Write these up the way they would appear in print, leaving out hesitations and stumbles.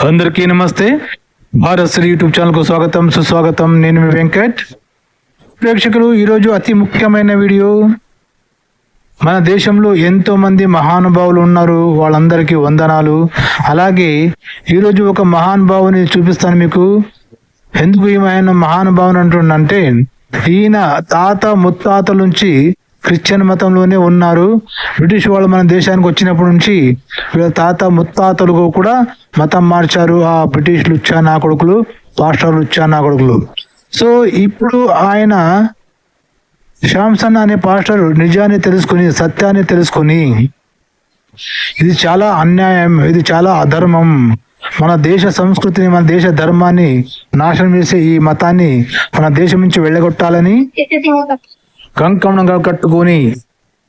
అందరికీ నమస్తే. భారత్ శ్రీ యూట్యూబ్ ఛానల్కు స్వాగతం, సుస్వాగతం. నేను మీ వెంకట్. ప్రేక్షకులు, ఈరోజు అతి ముఖ్యమైన వీడియో. మన దేశంలో ఎంతో మంది మహానుభావులు ఉన్నారు, వాళ్ళందరికీ వందనాలు. అలాగే ఈరోజు ఒక మహానుభావుని చూపిస్తాను మీకు. ఎందుకు ఈయన మహానుభావుని అంటుండంటే, ఈయన తాత ముత్తాతల నుంచి క్రిస్టియన్ మతంలోనే ఉన్నారు. బ్రిటిష్ వాళ్ళు మన దేశానికి వచ్చినప్పటి నుంచి వీళ్ళ తాత ముత్తాతలు కూడా మతం మార్చారు. ఆ బ్రిటిష్ లుచ్చా నా కొడుకులు, పాస్టర్ లుచ్చా నా కొడుకులు. సో ఇప్పుడు ఆయన శాంసన్ అనే పాస్టర్ నిజాన్ని తెలుసుకుని, సత్యాన్ని తెలుసుకుని, ఇది చాలా అన్యాయం, ఇది చాలా అధర్మం, మన దేశ సంస్కృతిని, మన దేశ ధర్మాన్ని నాశనం చేసే ఈ మతాన్ని మన దేశం నుంచి వెళ్ళగొట్టాలని కంకణంగా కట్టుకొని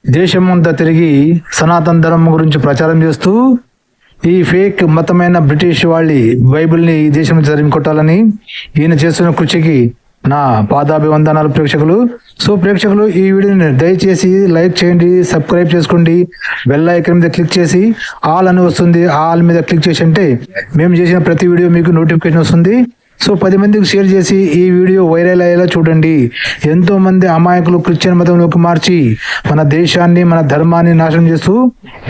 దేశమంతా తిరిగి సనాతన ధర్మం గురించి ప్రచారం చేస్తూ ఈ ఫేక్ మతమైన బ్రిటిష్ వాళ్ళ బైబిల్ని ఈ దేశం నుంచి తరిమి కొట్టాలని ఈయన చేస్తున్న కృషికి నా పాదాభివందనాలు ప్రేక్షకులు. సో ప్రేక్షకులు, ఈ వీడియోని దయచేసి లైక్ చేయండి, సబ్స్క్రైబ్ చేసుకోండి, బెల్ ఐకాన్ మీద క్లిక్ చేసి ఆల్ అని వస్తుంది, ఆల్ మీద క్లిక్ చేసి అంటే మేము చేసిన ప్రతి వీడియో మీకు నోటిఫికేషన్ వస్తుంది. సో 10 మందికి షేర్ చేసి ఈ వీడియో వైరల్ అయ్యేలా చూడండి. ఎంతో మంది అమాయకులు క్రిస్టియన్ మతంలోకి మార్చి మన దేశాన్ని, మన ధర్మాన్ని నాశనం చేస్తూ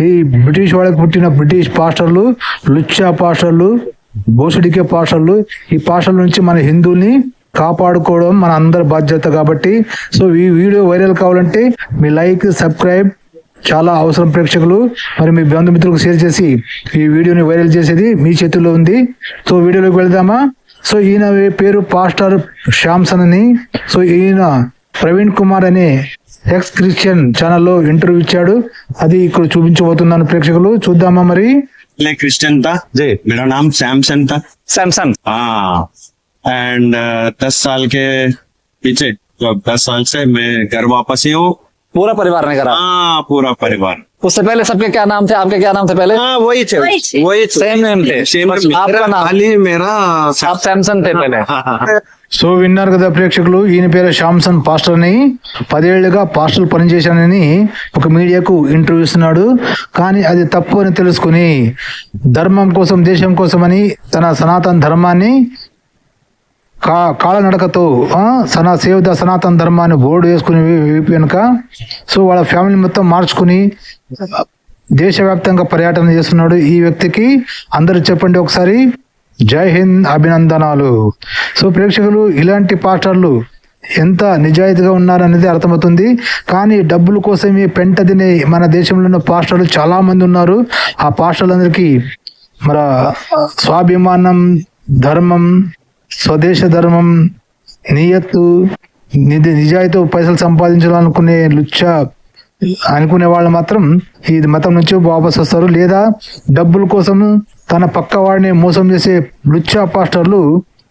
ఈ బ్రిటిష్ వాళ్ళకి పుట్టిన బ్రిటిష్ పాస్టర్లు, లుచ్చా పాస్టర్లు, బోసుడికే పాస్టర్లు, ఈ పాస్టర్ల నుంచి మన హిందువుల్ని కాపాడుకోవడం మన అందరి బాధ్యత. కాబట్టి సో ఈ వీడియో వైరల్ కావాలంటే మీ లైక్, సబ్స్క్రైబ్ చాలా అవసరం ప్రేక్షకులు. మరి మీ బంధుమిత్రులకు షేర్ చేసి ఈ వీడియోని వైరల్ చేసేది మీ చేతుల్లో ఉంది. సో వీడియోలోకి వెళ్దామా. సో ఈయన పేరు పాస్టర్ శాంసన్ అని. సో ఈయన ప్రవీణ్ కుమార్ అనే ఎక్స్ క్రిస్టియన్ ఛానల్లో ఇంటర్వ్యూ ఇచ్చాడు. అది ఇక్కడ చూపించబోతున్నాను ప్రేక్షకులు, చూద్దామా మరి. क्रिश्चियन था जी, मेरा नाम सैमसन था. सैमसन. हाँ, एंड 10 साल के पीछे, 10 साल से मैं घर वापस ही हूँ. पूरा परिवार ने करा? हाँ, पूरा परिवार. उससे पहले सबके क्या नाम थे, आपके क्या नाम थे पहले? हाँ, वही थे. सेम नेम थे. आपका नाम? खाली मेरा आप सैमसन थे पहले? సో విన్నారు కదా ప్రేక్షకులు, ఈయన పేరు శాంసన్ పాస్టర్ అని. 10 ఏళ్లుగా పాస్టర్ పనిచేశానని ఒక మీడియాకు ఇంటర్వ్యూ ఇస్తున్నాడు. కానీ అది తప్పు అని తెలుసుకుని ధర్మం కోసం, దేశం కోసం అని తన సనాతన ధర్మాన్ని కాళ్ళనడకతో సేవ్ ద సనాతన ధర్మాన్ని బోర్డు వేసుకుని వీపు వెనుక సో వాళ్ళ ఫ్యామిలీ మొత్తం మార్చుకుని దేశవ్యాప్తంగా పర్యటన చేస్తున్నాడు. ఈ వ్యక్తికి అందరూ చెప్పండి ఒకసారి జై హింద్, అభినందనాలు. సో ప్రేక్షకులు, ఇలాంటి పాస్టర్లు ఎంత నిజాయితీగా ఉన్నారనేది అర్థమవుతుంది. కానీ డబ్బుల కోసమే పెంట తినే మన దేశంలో ఉన్న పాస్టర్లు చాలా మంది ఉన్నారు. ఆ పాస్టర్లందరికీ మన స్వాభిమానం, ధర్మం, స్వదేశ ధర్మం, నియత్తు, నిజాయితీ పైసలు సంపాదించాలనుకునే లుచ్చా అనుకునే వాళ్ళు మాత్రం ఈ మతం నుంచి వాపస్ వస్తారు. లేదా డబ్బుల కోసం తన పక్క వాడిని మోసం చేసే లుచ్చా పాస్టర్లు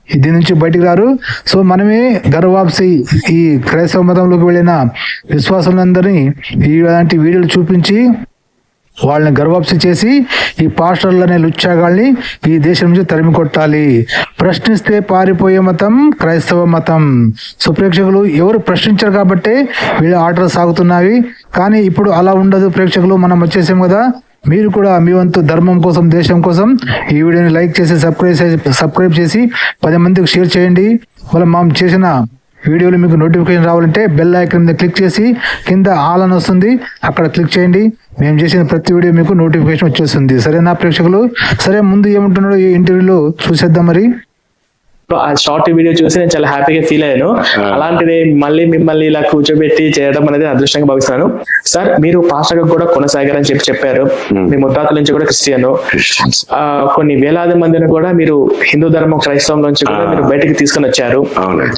దీని నుంచి బయటికి రారు. సో మనమే గర్వాప్సి ఈ క్రైస్తవ మతంలోకి వెళ్ళిన విశ్వాసులందరినీ ఇలాంటి వీడియోలు చూపించి వాళ్ళని గర్వాప్సి చేసి ఈ పాస్టర్లనే లుచ్చాగాళ్ళని ఈ దేశం నుంచి తరిమి కొట్టాలి. ప్రశ్నిస్తే పారిపోయే మతం క్రైస్తవ మతం. సో ప్రేక్షకులు, ఎవరు ప్రశ్నించారు కాబట్టి వీళ్ళ ఆర్డర్ సాగుతున్నాయి. కానీ ఇప్పుడు అలా ఉండదు ప్రేక్షకులు. మనం వచ్చేసాం కదా, మీరు కూడా మీ వంతు ధర్మం కోసం, దేశం కోసం ఈ వీడియోని లైక్ చేసి సబ్స్క్రైబ్ చేసి 10 మందికి షేర్ చేయండి. మనం చేసిన వీడియోలు మీకు నోటిఫికేషన్ రావాలంటే బెల్ ఐకాన్ మీద క్లిక్ చేసి కింద ఆల్ అని వస్తుంది, అక్కడ క్లిక్ చేయండి. మేము చేసిన ప్రతి వీడియో మీకు నోటిఫికేషన్ వచ్చేస్తుంది. సరేనా ప్రేక్షకులు? సరే, ముందు ఏమంటున్నాడో ఈ ఇంటర్వ్యూలో చూసేద్దాం మరి. ఆ షార్ట్ వీడియో చూసి నేను చాలా హ్యాపీగా ఫీల్ అయ్యాను. అలాంటిది మళ్ళీ మిమ్మల్ని ఇలా కూర్చోబెట్టి చేయడం అనేది అదృష్టంగా భావిస్తున్నాను. సార్, మీరు పాస్టర్ గా కూడా కొనసాగారని చెప్పారు. మీ ముత్తాతల నుంచి కూడా క్రిస్టియన్, కొన్ని వేలాది మందిని కూడా మీరు హిందూ ధర్మం, క్రైస్తవం నుంచి కూడా మీరు బయటకు తీసుకొని వచ్చారు.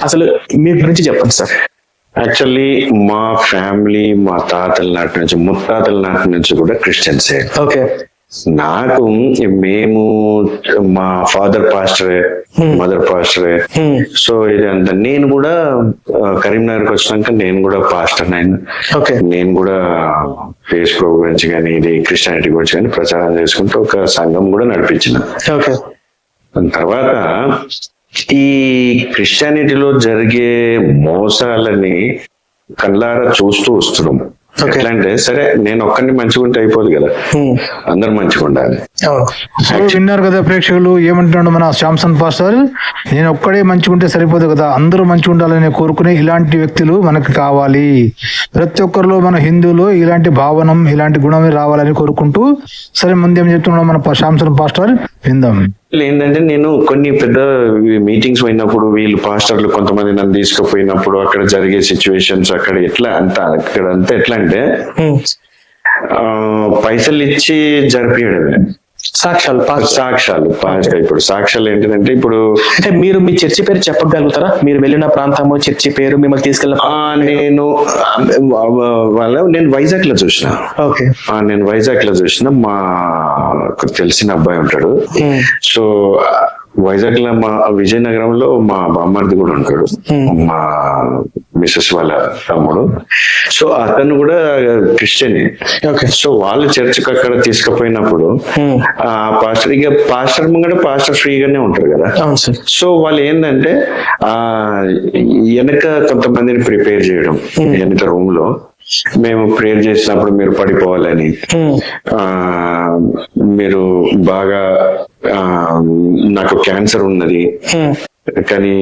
అసలు మీ గురించి చెప్పండి సార్. యాక్చువల్లీ మా ఫ్యామిలీ, మా తాతల నాటి నుంచి, ముత్తాతల నాటి నుంచి కూడా క్రిస్టియన్సే. ఓకే. నాకు మేము మా ఫాదర్ పాస్టరే, మదర్ పాస్టరే. సో ఇదంతా నేను కూడా కరీంనగర్కి వచ్చినాక నేను కూడా పాస్టర్ అయినా. నేను కూడా ఫేస్బుక్ గురించి కానీ, ఇది క్రిస్టియానిటీ గురించి కానీ ప్రచారం చేసుకుంటూ ఒక సంఘం కూడా నడిపించిన. తర్వాత ఈ క్రిస్టియానిటీలో జరిగే మోసాలని కళ్ళారా చూస్తూ వస్తున్నాం. ఎట్లా అంటే సరే నేను ఒక్కడిని మంచిగా ఉంటే అయిపోదు కదా, అందరు మంచిగా ఉండాలి. సో విన్నారు కదా ప్రేక్షకులు, ఏమంటున్నాడు మన శాంసన్ పాస్టర్, నేను ఒక్కడే మంచిగా ఉంటే సరిపోదు కదా, అందరూ మంచిగా ఉండాలని కోరుకునే ఇలాంటి వ్యక్తులు మనకు కావాలి. ప్రతి ఒక్కరిలో మన హిందువులు ఇలాంటి భావనం, ఇలాంటి గుణమే రావాలని కోరుకుంటూ, సరే ముందేం చెప్తున్నాడు మన శాంసన్ పాస్టర్ విందాం. ఏంటంటే నేను కొన్ని పెద్ద మీటింగ్స్ పోయినప్పుడు వీళ్ళు పాస్టర్లు కొంతమంది నన్ను తీసుకుపోయినప్పుడు అక్కడ జరిగే సిచ్యువేషన్స్ అక్కడ ఎట్లా అక్కడ అంతా ఎట్లా అంటే పైసలు ఇచ్చి జరిపియడమే. సాక్ష్యాలు ఇప్పుడు సాక్ష్యాలు ఏంటంటే ఇప్పుడు అంటే మీరు మీ చర్చి పేరు చెప్పగలుగుతారా? మీరు వెళ్ళిన ప్రాంతము, చర్చి పేరు, మిమ్మల్ని తీసుకెళ్ళిన నేను వైజాగ్ లో చూసిన. ఓకే. నేను వైజాగ్ లో చూసిన, మా తెలిసిన అబ్బాయి ఉంటాడు. సో వైజాగ్ లో మా విజయనగరంలో మా బామ్మర్ది కూడా ఉంటాడు, మా మిసెస్ వాళ్ళ తమ్ముడు. సో అతను కూడా క్రిస్టియన్. సో వాళ్ళు చర్చికి అక్కడ తీసుకుపోయినప్పుడు ఆ పాస్టర్ ముంగడ పాస్టర్ ఫ్రీగానే ఉంటారు కదా. సో వాళ్ళు ఏంటంటే వెనక కొంతమందిని ప్రిపేర్ చేయడం, వెనక రూమ్ లో మేము ప్రేయర్ చేసినప్పుడు మీరు పడిపోవాలని, మీరు బాగా నాకు క్యాన్సర్ ఉన్నది కానీ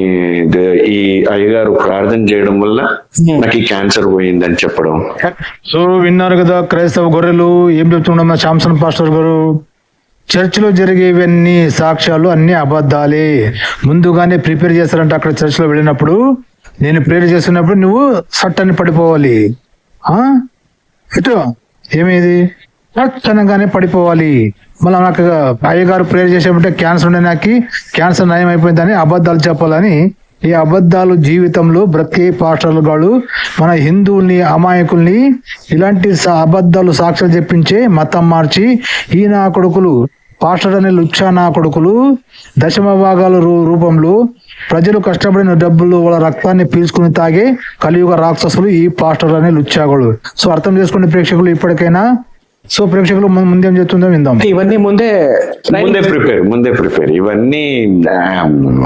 ఈ అయ్యగారు ప్రార్థన చేయడం వల్ల నాకు ఈ క్యాన్సర్ పోయిందని చెప్పడం. సో విన్నారు కదా క్రైస్తవ గొర్రెలు ఏం చెప్తున్నాం శాంసన్ పాస్టర్ గారు, చర్చిలో జరిగేవన్నీ సాక్ష్యాలు అన్ని అబద్ధాలే. ముందుగానే ప్రిపేర్ చేస్తారంటే అక్కడ చర్చిలో వెళ్ళినప్పుడు, నేను ప్రేయర్ చేస్తున్నప్పుడు నువ్వు సట్టని పడిపోవాలి. ఇటు ఏమేది తక్షణంగానే పడిపోవాలి. మళ్ళీ నాకు అయ్యగారు ప్రేయర్ చేసేటంటే క్యాన్సర్ ఉండే, నాకు క్యాన్సర్ నయం అయిపోయిందని అబద్ధాలు చెప్పాలని, ఈ అబద్ధాలు జీవితంలో బ్రతికే పాస్టర్లు గాడు మన హిందువుల్ని, అమాయకుల్ని ఇలాంటి అబద్ధాలు సాక్ష్యాలు చెప్పించే మతం మార్చి ఈ నా కొడుకులు, పాస్టర్ అనే లుచ్చా నా కొడుకులు దశమ భాగాల రూపంలో ప్రజలు కష్టపడిన డబ్బులు వాళ్ళ రక్తాన్ని పీల్చుకుని తాగే కలియుగ రాక్షసులు ఈ పాస్టర్ అనే లుచ్చాగులు. సో అర్థం చేసుకునే ప్రేక్షకులు ఇప్పటికైనా. సో ప్రేక్షకులు ముందేం చెప్తుందో విందాం. ఇవన్నీ ముందే ప్రిపేర్ ఇవన్నీ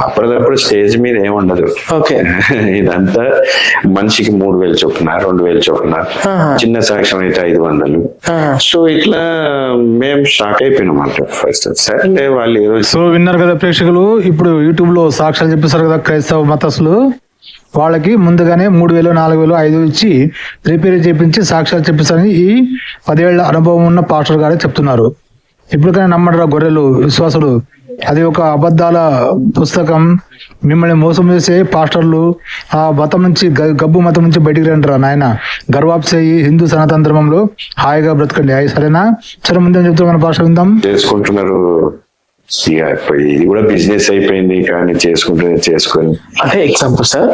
అప్పటికప్పుడు స్టేజ్ మీద ఏముండదు. ఓకే. ఇదంతా మనిషికి 3,000 చొప్పున, 2,000 చొప్పున, చిన్న సాక్ష్యం అయితే 500. సో ఇట్లా మేము షాక్ అయిపోయినామంట ఫస్ట్. సరే వాళ్ళు ఈరోజు. సో విన్నారు కదా ప్రేక్షకులు, ఇప్పుడు యూట్యూబ్ లో సాక్ష్యాలు చెప్పేశారు కదా క్రైస్తవ మతస్థులు, వాళ్ళకి ముందుగానే 3,000, 4,000, 5,000 ఇచ్చి ప్రిపేర్ చేయించి సాక్ష్యాలు చెప్పిస్తారని ఈ 10 ఏళ్ల అనుభవం ఉన్న పాస్టర్ గారే చెప్తున్నారు. ఇప్పటికైనా నమ్మడరా గొర్రెలు, విశ్వాసులు, అది ఒక అబద్ధాల పుస్తకం. మిమ్మల్ని మోసం చేసే పాస్టర్లు ఆ మతం నుంచి, గబ్బు మతం నుంచి బయటికి రండిరా నాయన, గర్వాప్సేయి హిందూ సనాతన ధర్మంలో హాయిగా బ్రతకండి. సరేనా? సరే ముందే చెప్తాం మన పాస్టర్ విందాం. చేసుకుంటున్నారు, ఇది కూడా బిజినెస్ అయిపోయింది కానీ చేసుకొని అంటే ఎగ్జాంపుల్ సార్,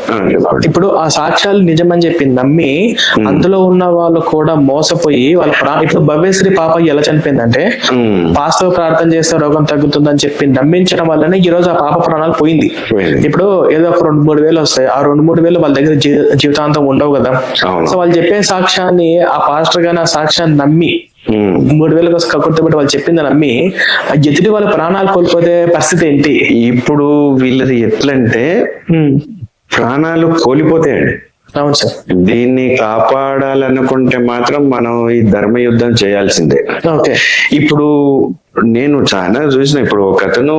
ఇప్పుడు ఆ సాక్ష్యాలు నిజమని చెప్పి నమ్మి అందులో ఉన్న వాళ్ళు కూడా మోసపోయి వాళ్ళ ఇప్పుడు భవ్యశ్రీ పాప ఎలా చనిపోయిందంటే పాస్టర్ ప్రార్థన చేస్తే రోగం తగ్గుతుందని చెప్పి నమ్మించడం వల్లనే ఈ రోజు ఆ పాప ప్రాణాలు పోయింది. ఇప్పుడు ఏదో ఒక 2-3 వేలు వస్తాయి, ఆ 2-3 వేలు వాళ్ళ దగ్గర జీవితాంతం ఉండవు కదా. సో వాళ్ళు చెప్పే సాక్ష్యాన్ని ఆ పాస్టర్ గాని ఆ సాక్ష్యాన్ని నమ్మి 3,000 కోసం కక్కుర్తిపెట్టి వాళ్ళు చెప్పింది నమ్మి ఎదుటి వాళ్ళ ప్రాణాలు కోల్పోతే పరిస్థితి ఏంటి? ఇప్పుడు వీళ్ళది ఎట్లంటే ప్రాణాలు కోల్పోతాయండి. అవును సార్. దీన్ని కాపాడాలనుకుంటే మాత్రం మనం ఈ ధర్మ యుద్ధం చేయాల్సిందే. ఓకే. ఇప్పుడు నేను చాలా చూసిన, ఇప్పుడు ఒక అతను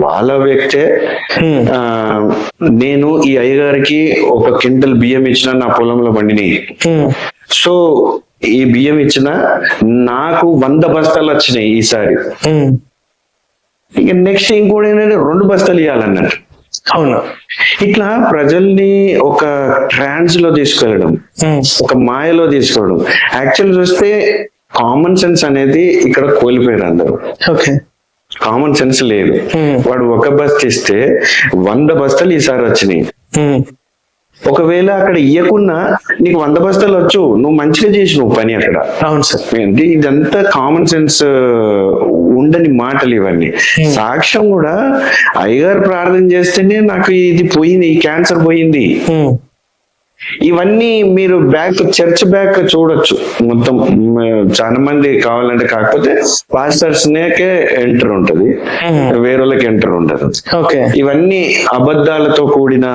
వాళ్ళ వ్యక్తే, నేను ఈ అయ్యగారికి 1 క్వింటల్ బియ్యం ఇచ్చిన నా పొలంలో పండిని, సో ఈ బియ్యం ఇచ్చిన నాకు 100 బస్తాలు వచ్చినాయి ఈసారి, ఇక నెక్స్ట్ ఇంకోటి ఏంటంటే 2 బస్తాలు ఇవ్వాలన్నట్టు. అవును. ఇట్లా ప్రజల్ని ఒక ట్రాన్స్ లో తీసుకెళ్ళడం, ఒక మాయలో తీసుకోవడం. యాక్చువల్ చూస్తే కామన్ సెన్స్ అనేది ఇక్కడ కోల్పోయారు అందరూ. ఓకే. కామన్ సెన్స్ లేదు. వాడు 1 బస్తా ఇస్తే 100 బస్తాలు ఈసారి వచ్చినాయి. ఒకవేళ అక్కడ ఇయ్యకున్నా నీకు 100 బస్తాలు వచ్చు, నువ్వు మంచిగా చేసినావు పని అక్కడ. అవును సార్. ఇదంతా కామన్ సెన్స్ ఉండని మాటలు ఇవన్నీ. సాక్ష్యం కూడా అయ్యగారు ప్రార్థన చేస్తేనే నాకు ఇది పోయింది, ఈ క్యాన్సర్ పోయింది, ఇవన్నీ మీరు చర్చ్ బ్యాక్ చూడొచ్చు. మొత్తం చాలా మంది కావాలంటే, కాకపోతే పాస్టర్స్ నేకే ఎంటర్ ఉంటది, వేరేళ్ళకి ఎంటర్ ఉండదు. ఇవన్నీ అబద్ధాలతో కూడిన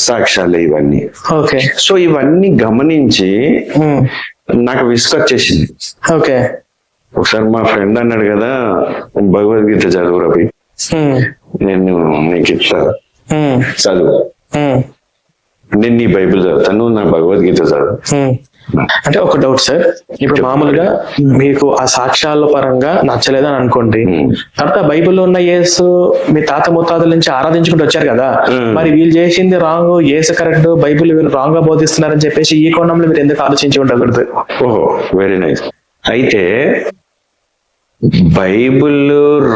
సాక్ష్యాలే ఇవన్నీ. సో ఇవన్నీ గమనించి నాకు విసుకొచ్చేసింది. ఓకే. ఒకసారి మా ఫ్రెండ్ అన్నాడు కదా, భగవద్గీత చదువు రవి, నేను నీకు ఇట్లా చదువు, నేను నీ బైబిల్ చదువుతాను, నా భగవద్గీత చదువు. అంటే ఒక డౌట్ సార్, ఇప్పుడు మామూలుగా మీకు ఆ సాక్ష్యాల పరంగా నచ్చలేదని అనుకోండి, తర్వాత బైబిల్లో ఉన్న యేసు మీ తాత ముత్తాతల నుంచి ఆరాధించుకుంటూ వచ్చారు కదా, మరి వీళ్ళు చేసింది రాంగ్, యేసు కరెక్ట్, బైబిల్ వీళ్ళు రాంగ్ గా బోధిస్తున్నారని చెప్పేసి ఈ కోణంలో మీరు ఎందుకు ఆలోచించి ఉండకూడదు? ఓహో, వెరీ నైస్. అయితే బైబిల్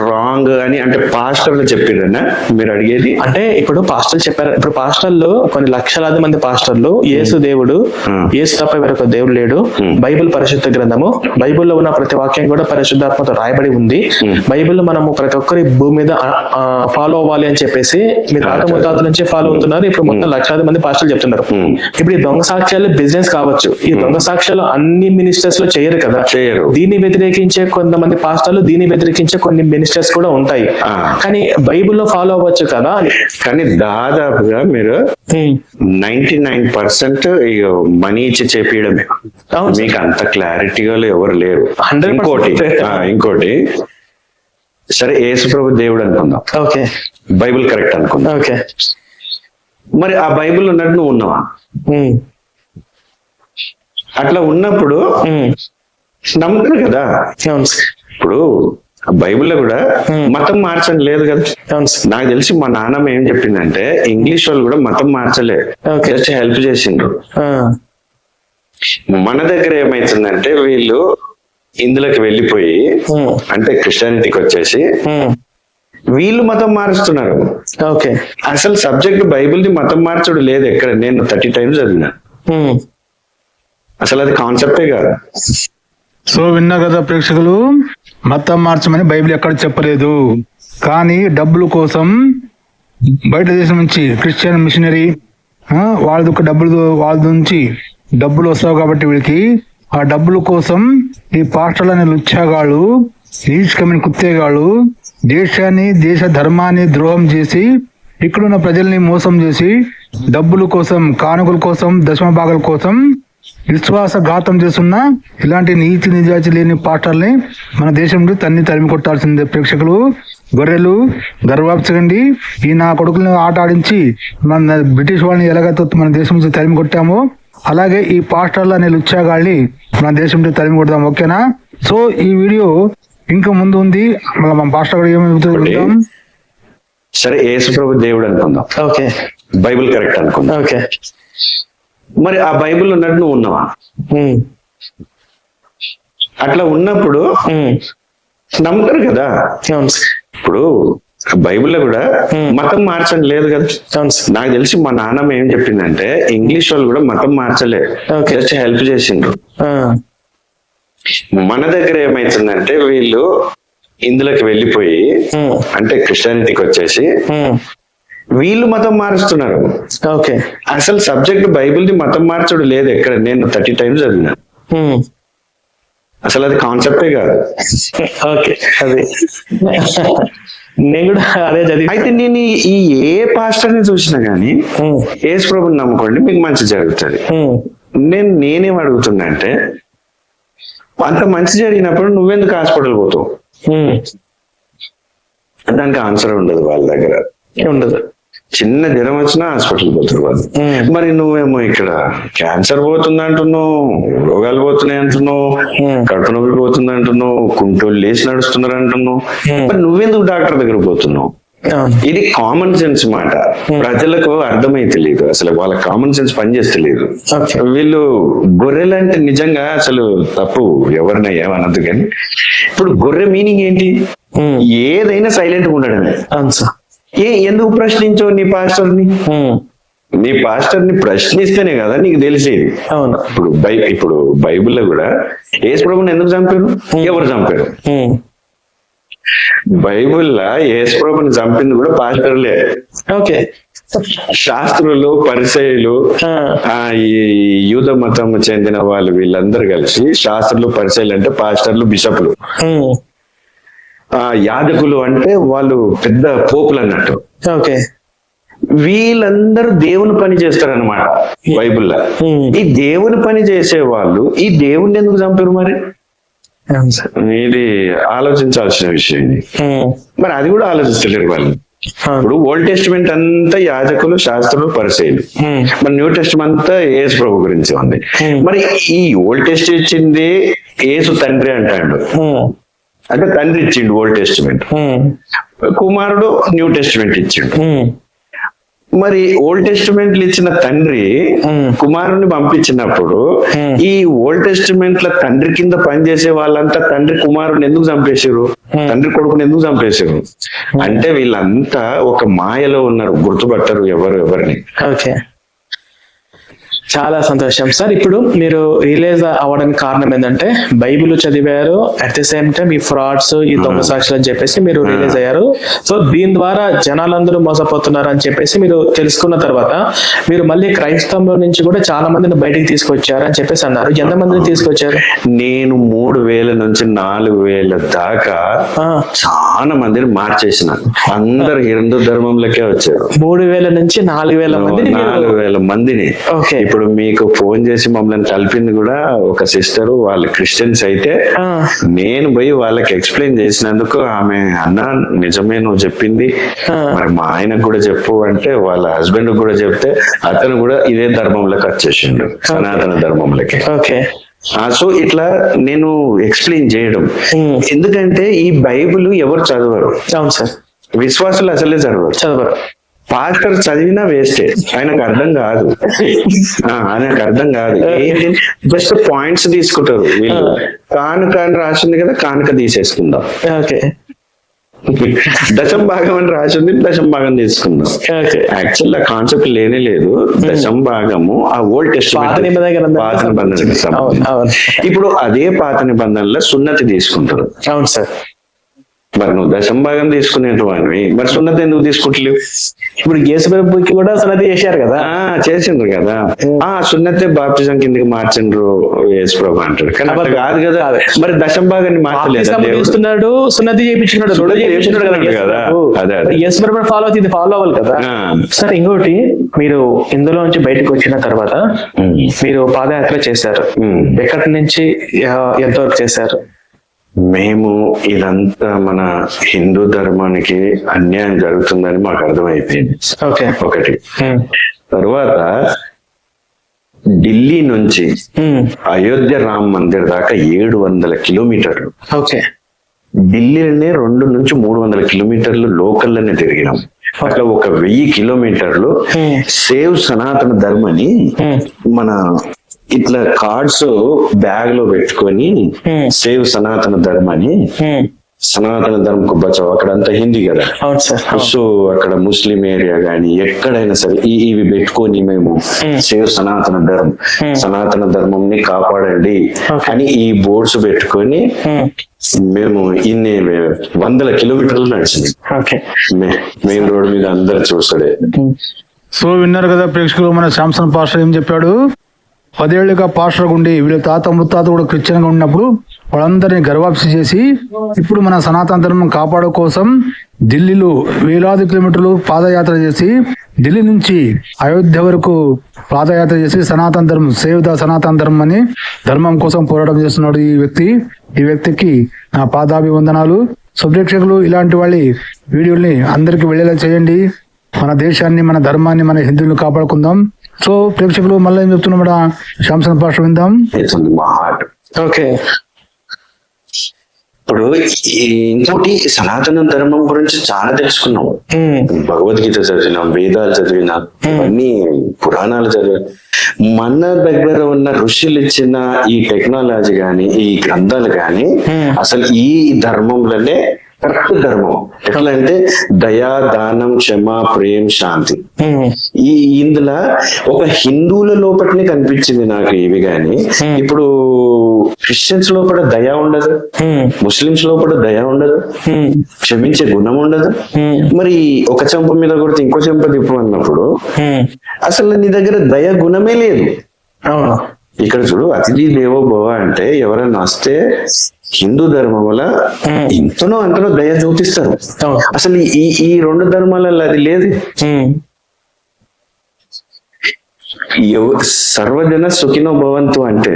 రాంగ్ అని అంటే పాస్టర్లు చెప్పారన్నా మీరు అడిగేది? అంటే ఇప్పుడు పాస్టర్లు చెప్పారు, ఇప్పుడు పాస్టర్లు కొన్ని లక్షలాది మంది పాస్టర్లు యేసు దేవుడు, యేసు తప్ప వేరొక దేవుడు లేడు, బైబిల్ పరిశుద్ధ గ్రంథము, బైబిల్లో ఉన్న ప్రతి వాక్యం కూడా పరిశుద్ధాత్మతో రాయబడి ఉంది, బైబిల్ మనము ప్రతి ఒక్కరి భూమి మీద ఫాలో అవ్వాలి అని చెప్పేసి మీ తాత ముత్తాతల నుంచి ఫాలో అవుతున్నారు. ఇప్పుడు మొత్తం లక్షలాది మంది పాస్టర్లు చెప్తున్నారు. ఇప్పుడు ఈ దొంగ సాక్ష్యాలు బిజినెస్ కావచ్చు, ఈ దొంగ సాక్ష్యాలు అన్ని మినిస్టర్స్ లో చేయరు కదా, దీన్ని వ్యతిరేకించే కొంతమంది పాస్టర్లు, దీన్ని వ్యతిరేకించే కొన్ని మినిస్టర్స్ కూడా ఉంటాయి, కానీ బైబిల్లో ఫాలో అవ్వచ్చు కదా అని. కానీ దాదాపుగా మీరు 99% మనీ ఇచ్చి చేపియడమే. మీకు అంత క్లారిటీగా ఎవరు లేరు. ఇంకోటి సరే, యేసుప్రభు దేవుడు అనుకుందాం, ఓకే, బైబిల్ కరెక్ట్ అనుకుందాం, ఓకే, మరి ఆ బైబిల్ ఉన్నట్టు నువ్వు ఉన్నావా? అట్లా ఉన్నప్పుడు నమ్ముతారు కదా. ఇప్పుడు బైబిల్లో కూడా మతం మార్చని లేదు కదా. నాకు తెలిసి మా నాన్నమ్మ ఏం చెప్పిందంటే, ఇంగ్లీష్ వాళ్ళు కూడా మతం మార్చలే, జస్ట్ హెల్ప్ చేసిండ్రు. మన దగ్గర ఏమైతుందంటే వీళ్ళు ఇందులోకి వెళ్ళిపోయి అంటే క్రిస్టియానిటీకి వచ్చేసి వీళ్ళు మతం మారుస్తున్నారు. ఓకే, అసలు సబ్జెక్ట్ బైబిల్ది మతం మార్చడు లేదు ఎక్కడ. నేను 30 times చదివినా, అసలు అది కాన్సెప్టే కాదు. సో విన్నా కదా ప్రేక్షకులు, మతం మార్చమని బైబిల్ ఎక్కడ చెప్పలేదు. కానీ డబ్బుల కోసం బయట దేశం నుంచి క్రిస్టియన్ మిషనరీ వాళ్ళ నుంచి డబ్బులు వస్తావు కాబట్టి వీళ్ళకి ఆ డబ్బుల కోసం ఈ పాస్టర్లు అనే లుచ్చాగాళ్ళు, నీచ్ కమిన కుత్తేగాళ్ళు దేశాన్ని, దేశ ధర్మాన్ని ద్రోహం చేసి ఇక్కడున్న ప్రజల్ని మోసం చేసి డబ్బుల కోసం, కానుకల కోసం, దశమ భాగాల కోసం విశ్వాసఘాతం చేస్తున్న ఇలాంటి నీతి నిజాయితీ లేని పాస్టర్ని మన దేశం నుండి తరిమి కొట్టాల్సిందే. ప్రేక్షకులు, గొర్రెలు గర్వాప్చకండి. ఈ నా కొడుకులను ఆట ఆడించి మన బ్రిటిష్ వాళ్ళని ఎలాగైతే మన దేశం నుంచి తరిమి కొట్టామో అలాగే ఈ పాస్టర్లు అనే లుచ్చాగాళ్ళని మన దేశం నుండి తరిమి కొడదాం, ఓకేనా? సో ఈ వీడియో ఇంకా ముందు ఉంది, మళ్ళీ మన పాస్టర్ ఏమవుతుందాం. సరే, యేసుప్రభు దేవుడు అనుకుందాం, ఓకే, బైబిల్ కరెక్ట్ అనుకుందాం, ఓకే, మరి ఆ బైబిల్ ఉన్నట్టు నువ్వు ఉన్నావా? అట్లా ఉన్నప్పుడు నమ్ముతారు కదా. ఇప్పుడు బైబిల్లో కూడా మతం మార్చని లేదు కదా. నాకు తెలిసి మా నాన్నమ్మ ఏం చెప్పిందంటే, ఇంగ్లీష్ వాళ్ళు కూడా మతం మార్చలే, జస్ట్ హెల్ప్ చేసిండ్రు. మన దగ్గర ఏమైతుందంటే వీళ్ళు ఇందులోకి వెళ్ళిపోయి అంటే క్రిస్టియానిటీకి వచ్చేసి వీళ్ళు మతం మారుస్తున్నారు. ఓకే, అసలు సబ్జెక్ట్ బైబిల్ది మతం మార్చడు లేదు ఎక్కడ. నేను 30 times చదివినా, అసలు అది కాన్సెప్టే కాదు. ఓకే, అది నేను కూడా అదే చదివి. అయితే నేను ఈ ఏ పాస్టర్ని చూసినా గానీ యేసు ప్రభుని నమ్ముకోండి మీకు మంచి జరుగుతుంది. నేనేం అడుగుతున్నా అంటే, అంత మంచి జరిగినప్పుడు నువ్వెందుకు హాస్పిటల్ పోతావు? దానికి ఆన్సర్ ఉండదు వాళ్ళ దగ్గర, ఉండదు. చిన్న జ్వరం వచ్చినా హాస్పిటల్ పోతారు వాళ్ళు. మరి నువ్వేమో ఇక్కడ క్యాన్సర్ పోతుంది అంటున్నావు, రోగాలు పోతున్నాయి అంటున్నావు, కడుపు నొప్పి పోతుంది అంటున్నావు, కుంటోళ్ళు లేచి నడుస్తున్నారు అంటున్నావు, మరి నువ్వెందుకు డాక్టర్ దగ్గర పోతున్నావు? ఇది కామన్ సెన్స్ మాట. ప్రజలకు అర్థమై తెలియదు, అసలు వాళ్ళ కామన్ సెన్స్ పనిచేస్తలేదు. వీళ్ళు గొర్రెలంటే నిజంగా అసలు తప్పు, ఎవరినా ఏమనద్దు కానీ ఇప్పుడు గొర్రె మీనింగ్ ఏంటి? ఏదైనా సైలెంట్ గా ఉండడమే. ఎందుకు ప్రశ్నించవు నీ పాస్టర్ని? నీ పాస్టర్ని ప్రశ్నిస్తేనే కదా నీకు తెలిసేది. ఇప్పుడు బైబిల్లో కూడా యేసు ప్రభుని ఎందుకు చంపారు, ఎవరు చంపారు? బైబిల్లో యేసు ప్రభుని చంపింది కూడా పాస్టర్లే. ఓకే, శాస్త్రులు, పరిసయ్యులు, ఈ యూద మతం చెందిన వాళ్ళు వీళ్ళందరూ కలిసి, శాస్త్రులు, పరిసయ్యులు అంటే పాస్టర్లు, బిషప్లు, యాజకులు అంటే వాళ్ళు పెద్ద పోపులు అన్నట్టు. ఓకే, వీళ్ళందరూ దేవుని పని చేస్తారనమాట బైబిల్లో. ఈ దేవుని పని చేసే వాళ్ళు ఈ దేవుణ్ణి ఎందుకు చంపారు మరి? అవును సార్. ఇది ఆలోచించాల్సిన విషయం ఇది. మరి అది కూడా ఆలోచించలేరు వాళ్ళు. ఇప్పుడు ఓల్డ్ టెస్టిమెంట్ అంతా యాజకులు, శాస్త్రులు, పరిసయ్యులు. మరి న్యూ టెస్టిమెంట్ అంతా యేసు ప్రభు గురించి ఉంది. మరి ఈ ఓల్డ్ టెస్ట్ ఇచ్చింది యేసు తండ్రి అంటాడు, అంటే తండ్రి ఇచ్చిండు ఓల్డ్ టెస్టిమెంట్, కుమారుడు న్యూ టెస్టిమెంట్ ఇచ్చిండు. మరి ఓల్డ్ టెస్టిమెంట్లు ఇచ్చిన తండ్రి కుమారుని పంపించినప్పుడు ఈ ఓల్డ్ టెస్టిమెంట్ లో తండ్రి కింద పనిచేసే వాళ్ళంతా తండ్రి కుమారుని ఎందుకు చంపేశారు, తండ్రి కొడుకుని ఎందుకు చంపేశారు? అంటే వీళ్ళంతా ఒక మాయలో ఉన్నారు, గుర్తుపట్టరు ఎవరిని. ఓకే, చాలా సంతోషం సార్. ఇప్పుడు మీరు రియలైజ్ అవ్వడానికి కారణం ఏంటంటే బైబిల్ చదివారు, అట్ ది సేమ్ టైం ఈ ఫ్రాడ్స్, ఈ దొంగ సాక్షులు అని చెప్పేసి మీరు రియలైజ్ అయ్యారు. సో దీని ద్వారా జనాలందరూ మోసపోతున్నారు అని చెప్పేసి మీరు తెలుసుకున్న తర్వాత మీరు మళ్ళీ క్రైస్తవంలో నుంచి కూడా చాలా మందిని బయటికి తీసుకొచ్చారు అని చెప్పేసి అన్నారు. ఎంతమందిని తీసుకొచ్చారు? నేను 3000 నుంచి 4000 దాకా చాలా మందిని మార్చేసిన. అందరు హిందూ ధర్మంలోకే వచ్చారు. 3000 నుంచి 4000 మందిని 4000 మందిని. ఓకే, ఇప్పుడు మీకు ఫోన్ చేసి మమ్మల్ని కలిపింది కూడా ఒక సిస్టర్, వాళ్ళు క్రిస్టియన్స్ అయితే నేను పోయి వాళ్ళకి ఎక్స్ప్లెయిన్ చేసినందుకు ఆమె అన్నా నిజమే నువ్వు చెప్పింది, మరి మా ఆయనకు కూడా చెప్పు అంటే వాళ్ళ హస్బెండ్ కూడా చెప్తే అతను కూడా ఇదే ధర్మంలోకి వచ్చేసిండు, సనాతన ధర్మంలోకి. ఓకే, సో ఇట్లా నేను ఎక్స్ప్లెయిన్ చేయడం, ఎందుకంటే ఈ బైబిల్ ఎవరు చదవరు. అవును సార్, విశ్వాసులు అసలే చదవరు. పాస్టర్ చదివినా వేస్టే, ఆయనకు అర్థం కాదు. ఏంటి, జస్ట్ పాయింట్స్ తీసుకుంటారు వీళ్ళు. కానుక అని రాసింది కదా, కానుక తీసేసుకుందాం. ఓకే, దశం భాగం అని రాసింది, దశం భాగం తీసుకుందాం. యాక్చువల్ ఆ కాన్సెప్ట్ లేనే లేదు. దశం భాగము ఆ ఓల్డ్ టెస్టిమెంట్ పాత నిబంధనకి సంబంధించి. ఇప్పుడు అదే పాత నిబంధనలో సున్నతి తీసుకుంటారు. అవును సార్. మరి నువ్వు దశం భాగం తీసుకునేటివాడివి, మరి సున్నతి ఎందుకు తీసుకుంటలేవు? ఇప్పుడు యేసుప్రభుకి కూడా సున్నతి చేశారు కదా. చేసిండ్రు కదా, సున్నతే బాప్టిజం కిందకి మార్చిండ్రు యేసుప్రభు అంటాడు. కానీ అట్లా కాదు కదా. మరి దశం భాగాన్ని మార్చలేదు, సున్నతి చేయించుకున్నాడు కదా. అదే యేసుప్రభు ఫాలో అవుతుంది, ఫాలో అవ్వాలి కదా. సార్ ఇంకోటి, మీరు ఇందులో నుంచి బయటకు వచ్చిన తర్వాత మీరు పాదయాత్ర చేశారు. ఎక్కడి నుంచి ఎంతవరకు చేశారు? మేము ఇదంతా మన హిందూ ధర్మానికి అన్యాయం జరుగుతుందని మాకు అర్థమైపోయింది. ఒకటి. తర్వాత ఢిల్లీ నుంచి అయోధ్య రామ్ మందిర్ దాకా 700 కిలోమీటర్లు. ఢిల్లీలోనే 200 నుంచి 300 కిలోమీటర్లు లోకల్లోనే తిరిగినాం. అట్లా 1000 కిలోమీటర్లు సేవ్ సనాతన ధర్మని మన ఇట్లా కార్డ్స్ బ్యాగ్ లో పెట్టుకొని సేవ్ సనాతన ధర్మని, సనాతన ధర్మకు బచావ్, అక్కడంతా హిందీ కదా. సో అక్కడ ముస్లిం ఏరియా గాని ఎక్కడైనా సరే ఇవి పెట్టుకొని మేము సేవ్ సనాతన ధర్మం, సనాతన ధర్మంని కాపాడండి అని ఈ బోర్డ్స్ పెట్టుకొని మేము ఇన్ని 100 కిలోమీటర్లు నడిచింది మెయిన్ రోడ్ మీద, అందరు చూసాడే. సో విన్నారు కదా ప్రేక్షకులు, మన శాంసన్ పాస్టర్ ఏం చెప్పాడు. 10 ఏళ్లుగా పాస్టర్ ఉండి వీళ్ళ తాత ముత్తాత కూడా క్రిస్టియన్ గా ఉన్నప్పుడు వాళ్ళందరినీ గర్వాప్సి చేసి ఇప్పుడు మన సనాతన ధర్మం కాపాడు కోసం ఢిల్లీలో వేలాది కిలోమీటర్లు పాదయాత్ర చేసి, ఢిల్లీ నుంచి అయోధ్య వరకు పాదయాత్ర చేసి సనాతన ధర్మం, సేవ్ ద సనాతన ధర్మం అని ధర్మం కోసం పోరాటం చేస్తున్నాడు ఈ వ్యక్తికి నా పాదాభివందనాలు. సో ప్రేక్షకులు, ఇలాంటి వాళ్ళ వీడియోల్ని అందరికి వెళ్ళేలా చేయండి. మన దేశాన్ని, మన ధర్మాన్ని, మన హిందువులను కాపాడుకుందాం. సో ప్రేక్షకులు, మళ్ళీ ఏం చెప్తున్నాం, శాంసన్ పాస్టర్ విందాం. ఓకే, ఇప్పుడు ఇంకోటి సనాతన ధర్మం గురించి చాలా తెలుసుకున్నాం. భగవద్గీత చదివినాం, వేదాలు చదివినాం, అన్ని పురాణాలు చదివినాం. మన దగ్గర ఉన్న ఋషులు ఇచ్చిన ఈ టెక్నాలజీ గాని, ఈ గ్రంథాలు గాని అసలు ఈ ధర్మంలోనే కరెక్ట్ ధర్మం. ఎట్లా అంటే దయా, దానం, క్షమ, ప్రేమ, శాంతి. ఇందులో ఒక హిందువుల లోపలనే కనిపించింది నాకు ఇవి. గాని ఇప్పుడు క్రిస్టియన్స్ లోపల దయ ఉండదు, ముస్లింస్ లోపల దయ ఉండదు, క్షమించే గుణం ఉండదు. మరి ఒక చెంప మీద కొడితే ఇంకో చెంప తిప్పు అన్నప్పుడు అసలు నీ దగ్గర దయ గుణమే లేదు. ఇక్కడ చూడు, అతిథి దేవో భవ అంటే ఎవరైనా వస్తే హిందూ ధర్మం వల్ల ఇంతనో అంతనో దయ చూపిస్తారు. అసలు ఈ 2 ధర్మాలలో అది లేదు. సర్వజన సుఖినో భవంతు అంటే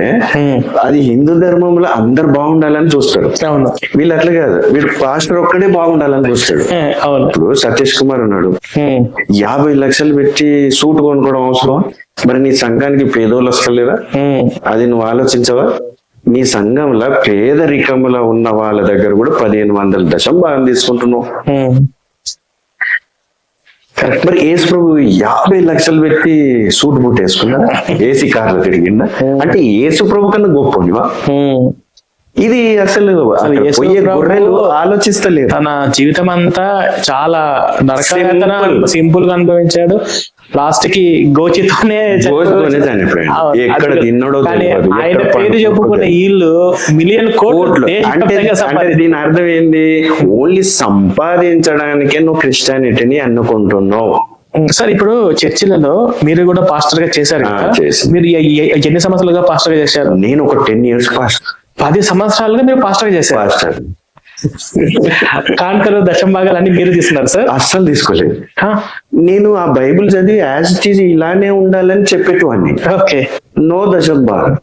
అది హిందూ ధర్మంలో అందరు బాగుండాలని చూస్తాడు. అవును. వీళ్ళు అట్లా కాదు, వీడు పాస్టర్ ఒక్కడే బాగుండాలని చూస్తాడు. అవును. ఇప్పుడు సతీష్ కుమార్ ఉన్నాడు, 50 లక్షలు పెట్టి సూట్ కొనుక్కోవడం అవసరం? మరి నీ సంఘానికి పేదోళ్ళు వస్తలేదా? అది నువ్వు ఆలోచించవా? నీ సంఘంలో పేదరికంలో ఉన్న వాళ్ళ దగ్గర కూడా 1500 దశం భాగం తీసుకుంటున్నావు. మరి యేసు ప్రభు 50 లక్షలు పెట్టి సూట్ బూట్ వేసుకున్నా, ఏసీ కార్లో తిరిగిందా? అంటే యేసు ప్రభు కన్నా గొప్పనివా? ఇది అసలు పోయే గొర్రెలు ఆలోచిస్తలేదు. తన జీవితం అంతా చాలా నరకవేదన సింపుల్ గా అనుభవించాడు. లాస్ట్ కి గోచితోనే చనిపోయాడు. ఎక్కడ తిన్నాడో ఆయన పేరు చెప్పుకున్న వీళ్ళు మిలియన్ కోట్లు. అంటే దీని అర్థం ఏంది? ఓన్లీ సంపాదించడానికే నువ్వు క్రిస్టియానిటీని అనుకుంటున్నావు. సార్ ఇప్పుడు చర్చిలలో మీరు కూడా పాస్టర్ గా చేశారు కదా, మీరు ఎన్ని సంవత్సరాలుగా పాస్టర్ గా చేశారు? నేను ఒక 10 years పాస్టర్. 10 సంవత్సరాలుగా మీరు పాస్టర్ గా చేశారు. పాస్టర్ కాంకలు దశం భాగాలు అన్ని మీరు తీసుకున్నారు సార్? అస్సలు తీసుకోలేదు. నేను ఆ బైబిల్ చదివి యాజ్ ఇట్ ఈజ్ ఇలానే ఉండాలని చెప్పేటివాడిని. ఓకే. నో దశం భాగం.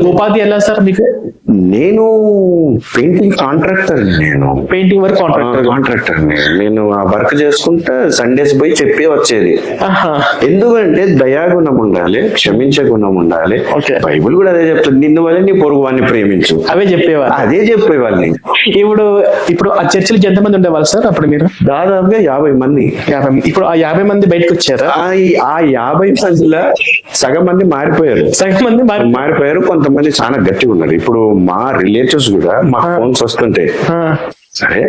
ఉపాధి ఎలా సార్ మీకు? నేను పెయింటింగ్ కాంట్రాక్టర్. నేను పెయింటింగ్ వర్క్ కాంట్రాక్టర్. నేను ఆ వర్క్ చేసుకుంటా సండేస్ పోయి చెప్పే వచ్చేది. ఎందుకంటే దయాగుణం ఉండాలి, క్షమించే గుణం ఉండాలి. బైబిల్ కూడా అదే చెప్తుంది, నిన్ను వల్ల నీ పొరుగు వాడిని ప్రేమించు. అవే చెప్పేవాళ్ళు. అదే చెప్పేవాళ్ళని. ఇప్పుడు ఆ చర్చిలకి ఎంతమంది ఉండేవాళ్ళు సార్ అప్పుడు మీరు? దాదాపుగా 50 మంది. ఇప్పుడు ఆ 50 మంది బయటకు వచ్చారు. ఆ 50 మందిలో సగం మంది మారిపోయారు. సగం మంది మారిపోయారు. కొంతమంది చాలా గట్టిగా ఉన్నారు. ఇప్పుడు మా రిలేటివ్స్ కూడా మా ఫోన్స్ వస్తుంటే, సరే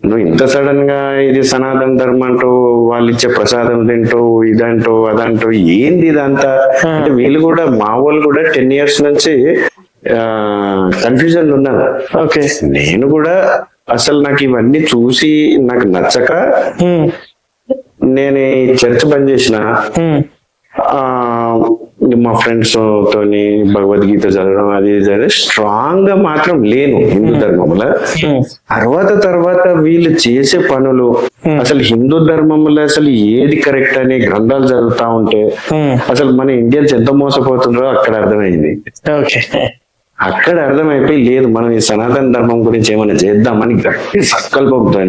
నువ్వు ఇంత సడన్ గా ఇది సనాతన ధర్మం అంటూ వాళ్ళు ఇచ్చే ప్రసాదం తింటూ ఇదంటూ అదంటూ ఏంది ఇదంతా అంటే, వీళ్ళు కూడా మా వాళ్ళు కూడా 10 years నుంచి కన్ఫ్యూజన్ ఉన్నారు. ఓకే. నేను కూడా అసలు నాకు ఇవన్నీ చూసి నాకు నచ్చక నేను చర్చ్ బంద్ చేసిన. మా ఫ్రెండ్స్ తోని భగవద్గీత చదవడం అది స్ట్రాంగ్ గా మాత్రం లేను హిందూ ధర్మంలో. తర్వాత వీళ్ళు చేసే పనులు అసలు హిందూ ధర్మంలో అసలు ఏది కరెక్ట్ అనే గ్రంథాలు చదువుతా ఉంటే అసలు మన ఇండియన్స్ ఎంత మోసపోతుందో అక్కడ అర్థమైంది. అక్కడ అర్థమైపోయి లేదు మనం ఈ సనాతన ధర్మం గురించి ఏమైనా చేద్దామని గట్టి సంకల్పంతో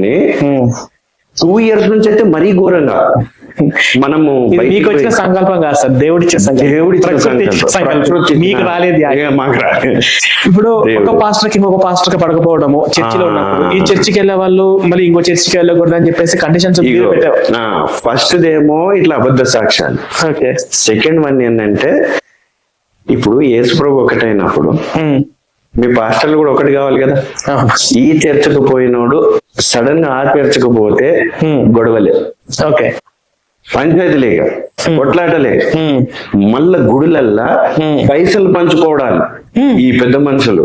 2 years నుంచి అయితే మరీ ఘోరంగా మనము మీకు వచ్చిన సంకల్పం కాదు సార్, దేవుడిచ్చే సంకల్పం. మీకు రాలేదు. మాకు రాలేదు. ఇప్పుడు ఒక పాస్టర్ కి ఇంకొక పాస్టర్ కి పడకపోవడము, చర్చిలో ఉన్నప్పుడు ఈ చర్చికి వెళ్ళే వాళ్ళు మళ్ళీ ఇంకో చర్చికి వెళ్ళకూడదు అని చెప్పేసి కండిషన్స్ పెట్టారు. ఫస్ట్ దేమో ఇట్లా అబద్ధ సాక్ష్యాలు. సెకండ్ వన్ ఏంటంటే, ఇప్పుడు యేసు ప్రభు ఒకటైనప్పుడు మీ పాస్టర్లు కూడా ఒకటి కావాలి కదా. ఈ చర్చకు పోయినోడు సడన్ గా ఆ చర్చకు పోతే గొడవలే, ఓకే, పంచాయతీలేక కొట్లాటలే, మళ్ళా గుడులల్లా పైసలు పంచుకోవడాలు ఈ పెద్ద మనుషులు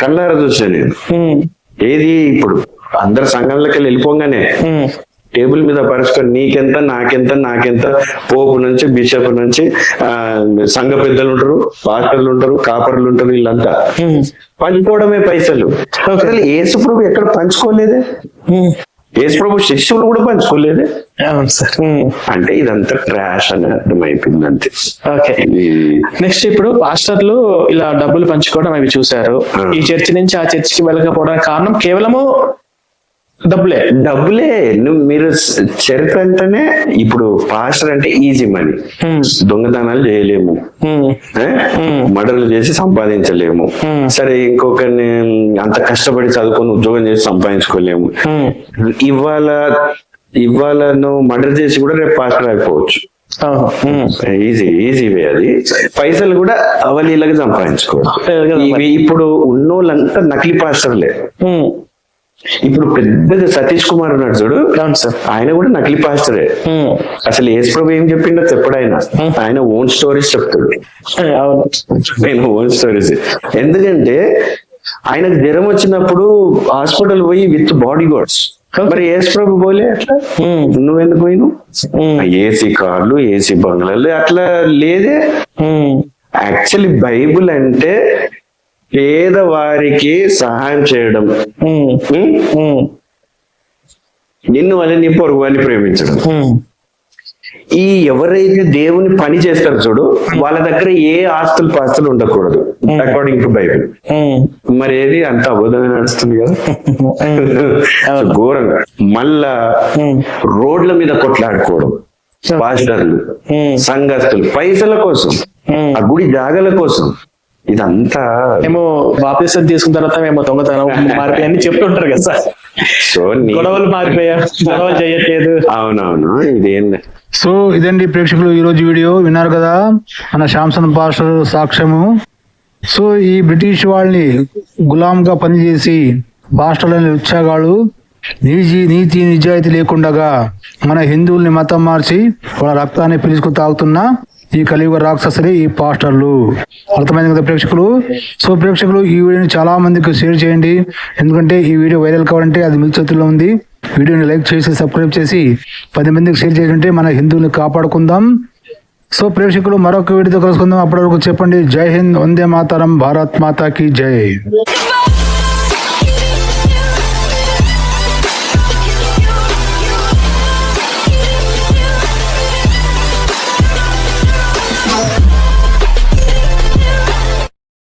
కళ్ళారా చూసా నేను. ఏది ఇప్పుడు అందరు సంఘంలోకి వెళ్ళిపోగానే టేబుల్ మీద పరస్పరం నీకెంత నాకెంత నాకెంత, పోపు నుంచి బిషప్ నుంచి సంఘ పెద్దలు ఉంటారు, పాస్టర్లు ఉంటారు, కాపర్లు ఉంటారు, వీళ్ళంతా పంచుకోవడమే పైసలు. అసలు యేసు ప్రభు ఎక్కడ పంచుకోలేదే, యేసు ప్రభు శిష్యులు కూడా పంచుకోలేదే. అంటే ఇదంతా ట్రాష్ అని అర్థమైపోయింది అంతే. ఓకే. నెక్స్ట్ ఇప్పుడు పాస్టర్లు ఇలా డబ్బులు పంచుకోవడం అవి చూసారు. ఈ చర్చి నుంచి ఆ చర్చికి వెళ్ళకపోవడానికి కారణం కేవలము డబ్బులే. మీరు చరిత్ర అంటేనే ఇప్పుడు పాస్టర్ అంటే ఈజీ మనీ, దొంగతనాలు చేయలేము, మర్డర్లు చేసి సంపాదించలేము, సరే ఇంకొకరిని అంత కష్టపడి చదువుకొని ఉద్యోగం చేసి సంపాదించుకోలేము. ఇవాళ నువ్వు మర్డర్ చేసి కూడా రేపు పాస్టర్ అయిపోవచ్చు. ఈజీ వే అది. పైసలు కూడా అవలీలగా సంపాదించుకోవచ్చు. ఇప్పుడు ఉన్నోళ్ళంతా నకిలీ పాస్టర్లే. ఇప్పుడు పెద్దగా సతీష్ కుమార్ ఉన్నాడు చూడు, ఆయన కూడా నకిలీ పాస్టరే. అసలు యేసు ప్రభు ఏం చెప్పిండో చెప్పడు ఆయన ఓన్ స్టోరీస్ చెప్తాడు. Own stories. ఎందుకంటే ఆయనకు జ్వరం వచ్చినప్పుడు హాస్పిటల్ పోయి విత్ బాడీ గార్డ్స్. మరి యేసు ప్రభు పోలే అట్లా, నువ్వెందుకు పోయినావు? ఏసీ కార్లు, ఏసీ బంగ్లాలు అట్లా లేదే. యాక్చువల్లీ బైబుల్ అంటే పేదవారికి సహాయం చేయడం, నిన్ను అని నీ పొరుగు అని ప్రేమించడం. ఈ ఎవరైతే దేవుని పని చేస్తారో చూడు వాళ్ళ దగ్గర ఏ ఆస్తులు పాస్తులు ఉండకూడదు అకార్డింగ్ టు బైబిల్. మరి ఏది అంత అబద్ధమే నడుస్తుంది కదా. సో ఘోరంగా మళ్ళా రోడ్ల మీద కొట్లాడుకోవడం, పాస్టర్లు సంఘస్థులు పైసల కోసం, ఆ గుడి జాగల కోసం, ఇదంతా మేము బాప్తిసం తీసుకున్న తర్వాత మేము దొంగతనం మారిపోయాయని చెప్తుంటారు కదా సార్. సో గొడవలు మారిపోయా, గొడవలు చేయట్లేదు. అవునవును, ఇదేంది. సో ఇదండి ప్రేక్షకులు, ఈ రోజు వీడియో విన్నారు కదా, మన శాంసన్ పాస్టర్ సాక్ష్యము. సో ఈ బ్రిటిష్ వాళ్ళని గులాంగా పనిచేసి పాస్టర్లని ఉత్సాగాలు నీతి నిజాయితీ లేకుండా మన హిందువుల్ని మతం మార్చి వాళ్ళ రక్తాన్ని పిలుచుకు తాగుతున్న ఈ కలియుగ రాక్షసులే ఈ పాస్టర్లు. అర్థమైంది కదా ప్రేక్షకులు. సో ప్రేక్షకులు, ఈ వీడియోని చాలా మందికి షేర్ చేయండి, ఎందుకంటే ఈ వీడియో వైరల్ కావాలంటే అది మీ చేతుల్లో ఉంది. వీడియోని లైక్ చేసి సబ్స్క్రైబ్ చేసి 10 మందికి షేర్ చేయాలంటే మన హిందువుల్ని కాపాడుకుందాం. సో ప్రేక్షకులు, మరొక వీడియోతో కలుసుకుందాం. అప్పటి వరకు చెప్పండి జై హింద్, వందే మాతరం, భారత్ మాతాకి జై.